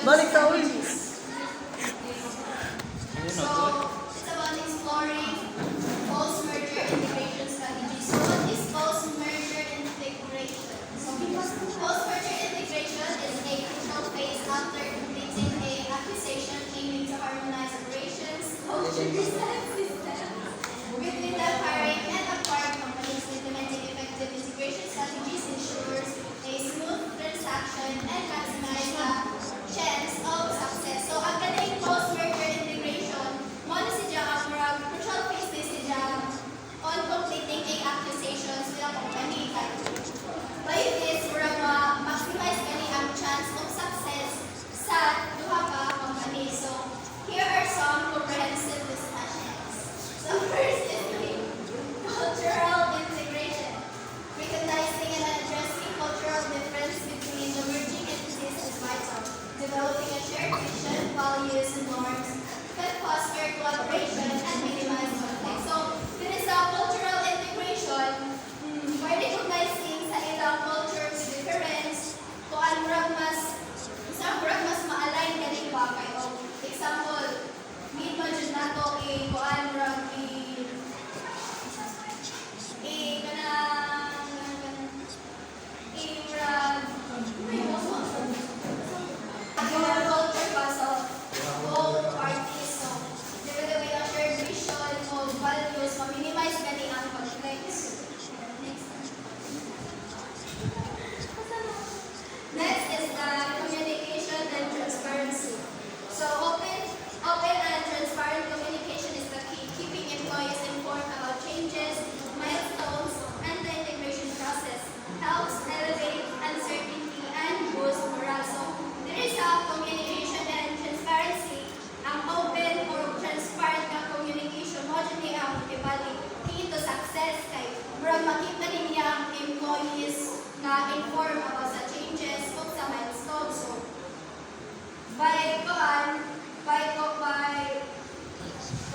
Balik sa ulit. So, it's about exploring post-merger integration strategies. So, what is post-merger integration? So, post-merger integration is a crucial phase after completing a acquisition aiming to harmonize operations, cultures, and systems between the acquiring and acquired companies. Implementing effective integration strategies ensures a smooth transaction and maximize the chance of success. So, ang galing post-merger integration, mo na si ang murag crucial phase ni si on completing a acquisitions with a company. By this, murag maximize gani ang chance of success sa duha ka company. So, here are some comprehensive discussions. So, first is the cultural integration. Recognizing and addressing cultural difference between the merging entities is vital. Developing a shared vision, values, and norms can foster collaboration and minimize conflict. So, this is a cultural integration by recognizing sa ilang cultures difference kung murag mas ma-align ganing bagay. O, example, need mo dyan nato kuan murag culture pa so both parties so developing a shared vision of values ma-minimize gani ang conflicts. Next is the communication and transparency. So open and transparent communication is the key. Keeping employees informed about changes, milestones, and the integration process helps elevate uncertainty and boost morale. So there is a communication and transparency. Ang open or transparent na communication mo dyan ang ibalik key to success kay murag makita niya ang employees na inform about sa changes o sa milestones. So by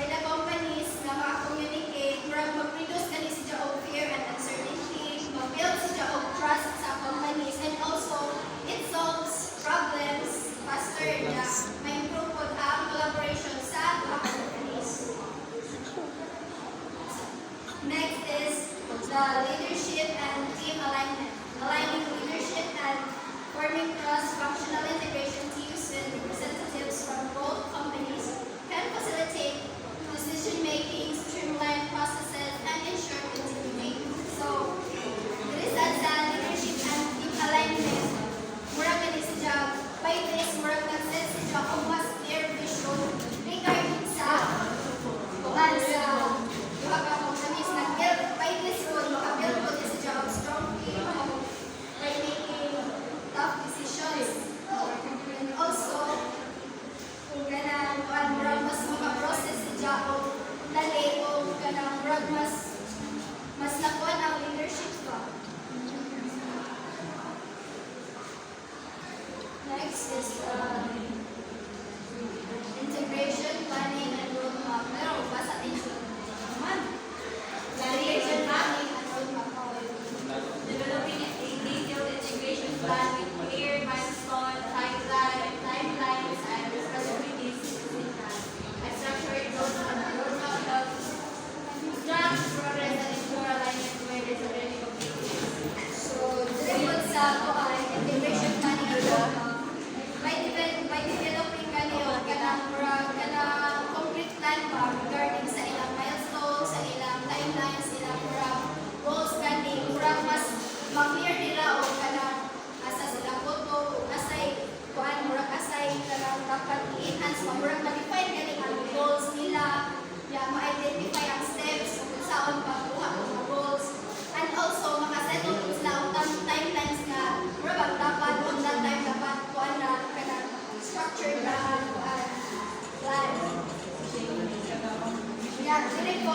the companies na maka-communicate, murag mag-reduce ka ni siya of fear and uncertainty, mag-build siya of trust sa companies, and also it solves problems faster na ma-improve po ang collaboration sa mga companies. Next is the leadership and team alignment. Aligning leadership and forming cross-functional integration teams with representatives from both companies can facilitate decision-making, streamline processes, and ensure continuity. So, there is sa leadership and team alignment. Murag gani siya, by this, murag nag-set siya kung mas clear vision regarding sa kuhan sa duha ka companies nag-build. By this one, maka-build po din siya of strong team by making tough decisions. And also, kung ganang murag mas maka-process siya o dali o ganang murag mas nakuha ang leadership pa. Next is integration, planning, and roadmap. Pero, basa din siya. Integration, planning, and roadmap. Developing a detailed integration plan with clear milestone, timelines, and responsibilities a structured roadmap helps track progress and ensure alignment where there's already completed. So, direct sa integration, planning, and roadmap. By developing kanang concrete plan pa regarding sa ilang milestones, sa ilang timelines, ilang goals gani, mas ma-clear nila o kanang asa sila photo, asay kuan asay kanang dapat i-enhance ma-define gani ang goals nila, ma-identify ang steps kung saan pagkuha ang mga goals, and also makasettle sila ang timelines na dapat on that time dapat kuan na kanang structured na plan. Dili ko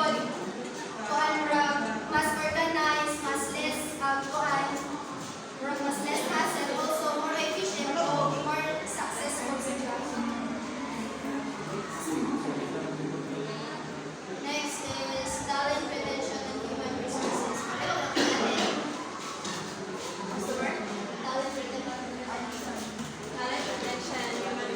kuan mas organized, mas less mas less hassle, also more efficient o more successful sila. Next is talent retention and human resources. Talent retention. Talent retention, human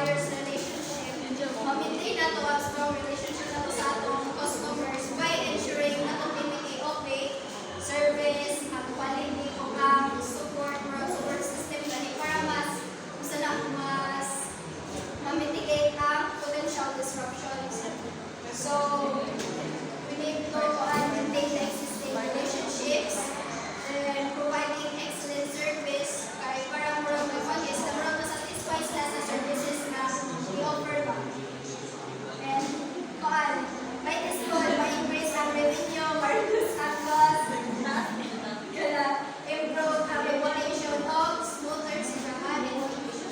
suppliers relationship. Ma-maintain nato ang strong relationship nato sa atong customers by ensuring continuity of the service, ang quality o ang support system gani para mas ma-mitigate ang potential disruptions. So, we need to maintain the existing relationships and providing excellent service kay para murag mag-focus na murag na-satisfy sila sa services na i-offer ba. And by this goal, ma-increase ang revenue, ma-reduce ang cost, improve ang reputation of smoother simbahan and motivation.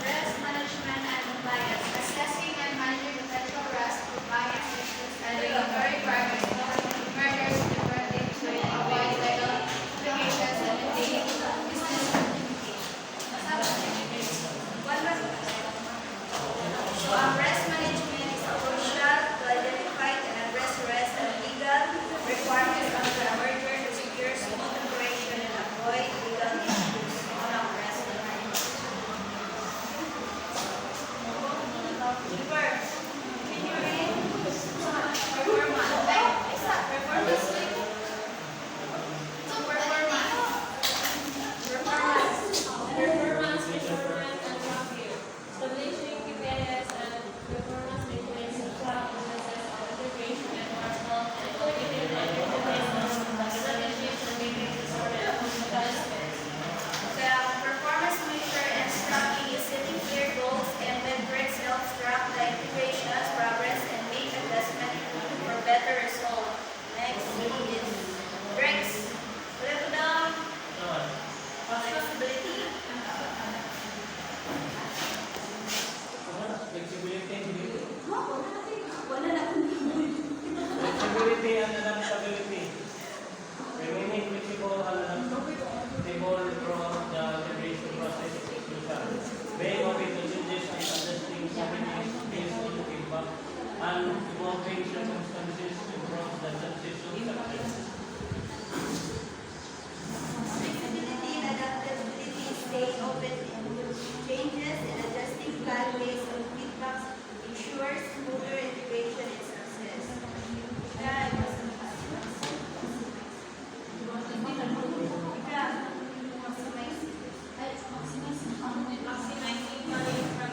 Risk management and compliance. Assessing and managing potential risk, compliance issues, and regulatory requirements, measures to predict to avoid legal implications and maintaining business continuity. So, risk management is crucial to identify and address risk and legal requirements of the merger to secure smooth operation and avoid legal issues on risk management. Performance. Performance measurement and review. Establishing KPIs and performance measurements to track processes of integration and control and coordinated implementation of strategies and matrix for the participants. The performance measure and tracking is setting clear goals and metrics helps track the integration's progress and make adjustments for better result. Next is breaks. Level down. Flexibility. Flexibility and adaptability. Remaining flexible and adaptable throughout the integration process is crucial. Being open to changes and adjusting strategies based on feedback and evolving circumstances improves the chances of success. Flexibility and adaptability, staying open to changes and adjusting plan based on feedback ensures smoother integration and success. Maximizing value from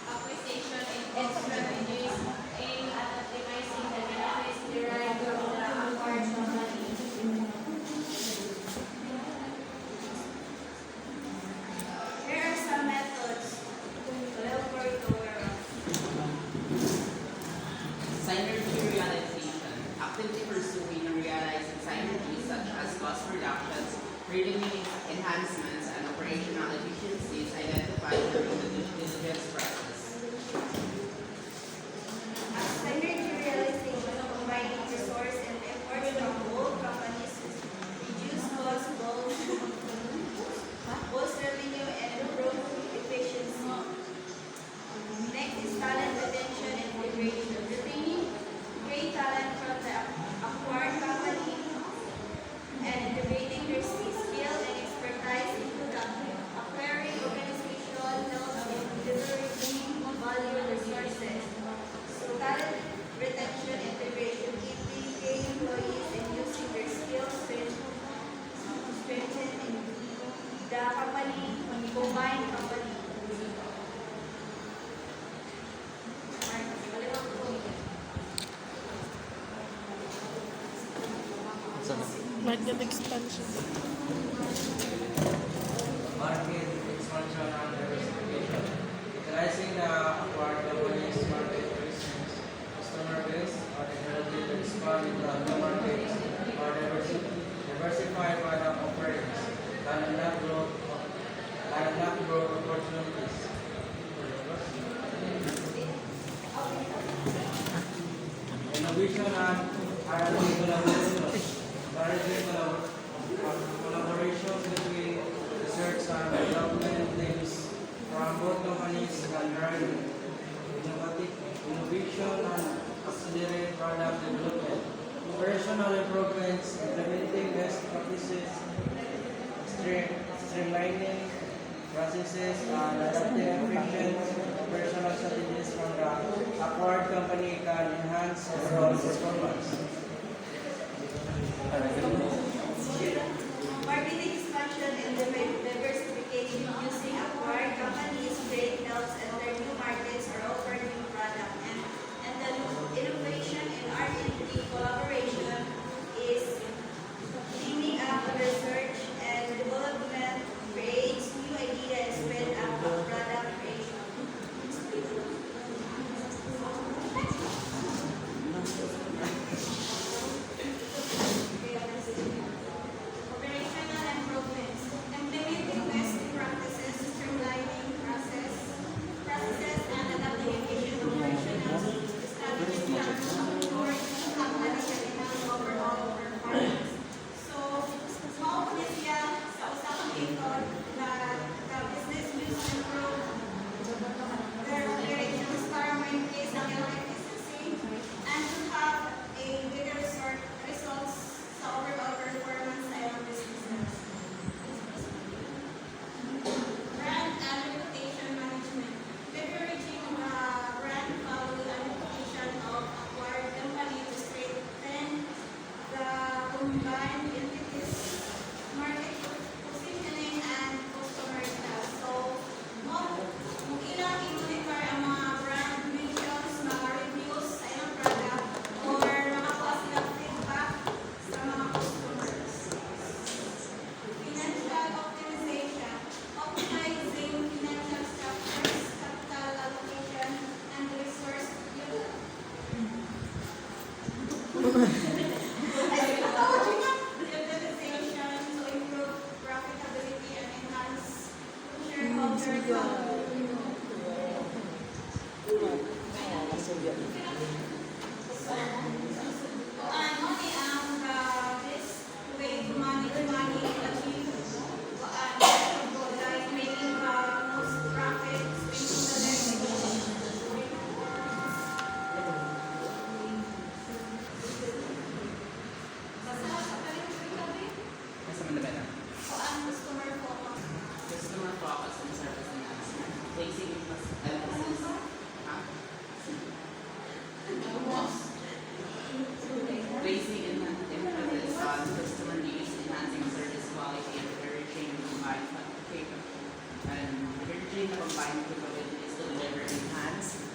acquisition and strategies aimed at optimizing the benefits derived from the acquired company. Here are some methods to help for you to aware of. Synergy realization. Actively pursuing and realizing synergies such as cost reductions, revenue enhancements, and operational efficiencies identified during the due diligence process. Synergy realization, combining resource and efforts from both companies to reduce costs, boost revenue, and improve efficiency. Next is talent retention and integration. Retaining great talent from the acquired company and integrating their skill and expertise into the acquiring organization helps in delivering valuable resources. So talent retention, integration, keeping key employees and using their skills strengthen in the company, combined company. Market expansion. Market expansion and diversification. Utilizing the acquired company's market presence, customer base, or technology to expand into other markets or diversify product offerings and unlock growth opportunities. Innovation and R&D collaboration. Collaboration between research and development teams from both companies can drive innovation and operational improvements, implementing best practices, streamlining processes, and adapting efficient operational strategies from the acquired company can enhance overall performance. Marketing expansion and diversification using acquired companies, great helps enter new markets or offer new product. And the innovation and R&D collaboration is teaming up research and development creates new ideas with product creation. Operational improvements. Implementing best practices, streamlining processes, and adapting efficient operational strategies can support company and enhance overall performance. So, mao ni siya sa usapang ito na the business needs to improve their operations para ma-increase ang ilang efficiency and to have a bigger results sa overall performance sa ilang businesses. Brand and reputation management. Leveraging brand value and reputation of acquired company to strengthen the combined entities, market positioning, and customer trust. So, kung ilang i-monitor ang mga brand mentions, mga reviews sa ilang product, or makakuha silang feedback sa mga customers. Financial optimization. Optimizing financial structures, capital allocation, and resource utilization to improve profitability and enhance shareholder value. Ano ni ang best way to manage money and achieve like making the most profit, spending the less. Basta sa kami, Nasa Mandabela. ang customer focus. Customer focus and service enhancement. Placing emphasis. Placing emphasis on customer needs, enhancing service quality, and leveraging the combined capabilities to deliver enhanced